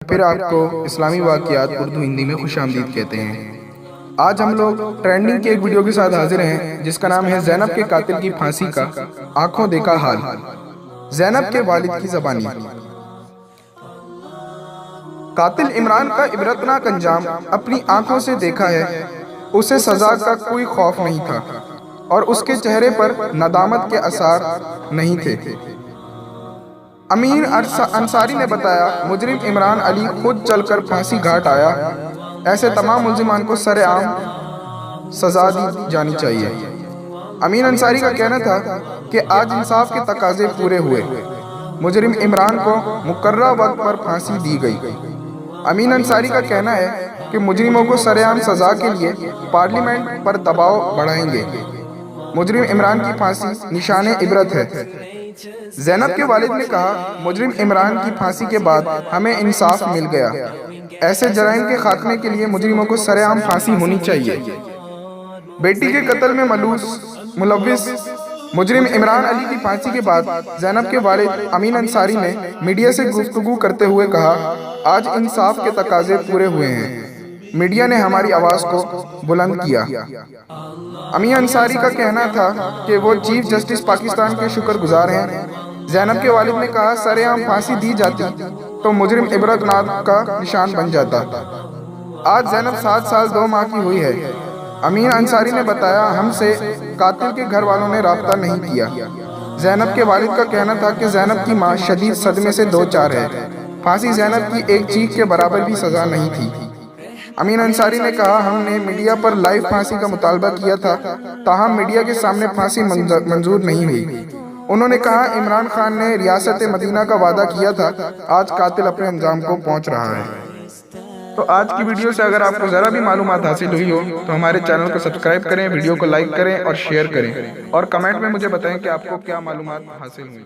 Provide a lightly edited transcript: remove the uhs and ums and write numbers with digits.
پھر آپ کو اسلامی واقعات اردو ہندی میں خوش آمدید کہتے ہیں۔ آج ہم لوگ ٹرینڈنگ کے ایک ویڈیو کے ساتھ حاضر ہیں جس کا نام ہے زینب کے قاتل کی پھانسی کا آنکھوں دیکھا حال۔ زینب کے والد کی زبانی۔ قاتل عمران کا عبرتناک انجام اپنی آنکھوں سے دیکھا ہے۔ اسے سزا کا کوئی خوف نہیں تھا اور اس کے چہرے پر ندامت کے آثار نہیں تھے۔ امین انصاری نے بتایا، مجرم عمران علی خود چل کر پھانسی گھاٹ آیا۔ ایسے تمام ملزمان کو سر عام سزا دی جانی چاہیے۔ امین انصاری کا کہنا تھا کہ آج انصاف کے تقاضے پورے ہوئے۔ مجرم عمران کو مقررہ وقت پر پھانسی دی گئی۔ امین انصاری کا کہنا ہے کہ مجرموں کو سر عام سزا کے لیے پارلیمنٹ پر دباؤ بڑھائیں گے۔ مجرم عمران کی پھانسی نشان عبرت ہے۔ زینب کے والد نے کہا، مجرم عمران کی پھانسی کے بعد ہمیں انصاف مل گیا۔ ایسے جرائم کے خاتمے کے لیے مجرموں کو سر عام پھانسی ہونی چاہیے۔ بیٹی کے قتل میں ملوث مجرم عمران علی کی پھانسی کے بعد زینب کے والد امین انصاری نے میڈیا سے گفتگو کرتے ہوئے کہا، آج انصاف کے تقاضے پورے ہوئے ہیں۔ میڈیا نے ہماری آواز کو بلند کیا۔ امین انصاری کا کہنا تھا کہ وہ چیف جسٹس پاکستان کے شکر گزار ہیں۔ زینب کے والد نے کہا، سر عام پھانسی دی جاتی تو مجرم عبرتناک کا نشان بن جاتا۔ آج زینب 7 سال 2 ماہ کی ہوئی ہے۔ امین انصاری نے بتایا، ہم سے قاتل کے گھر والوں نے رابطہ نہیں کیا۔ زینب کے والد کا کہنا تھا کہ زینب کی ماں شدید صدمے سے دوچار ہے۔ پھانسی زینب کی ایک چیخ کے برابر بھی سزا نہیں تھی۔ امین انصاری نے کہا، ہم نے میڈیا پر لائیو پھانسی کا مطالبہ کیا تھا، تاہم میڈیا کے سامنے پھانسی منظور نہیں ہوئی۔ انہوں نے کہا، عمران خان نے ریاست مدینہ کا وعدہ کیا تھا، آج قاتل اپنے انجام کو پہنچ رہا ہے۔ تو آج کی ویڈیو سے اگر آپ کو ذرا بھی معلومات حاصل ہوئی ہو تو ہمارے چینل کو سبسکرائب کریں، ویڈیو کو لائک کریں اور شیئر کریں، اور کمنٹ میں مجھے بتائیں کہ آپ کو کیا معلومات حاصل ہوئی۔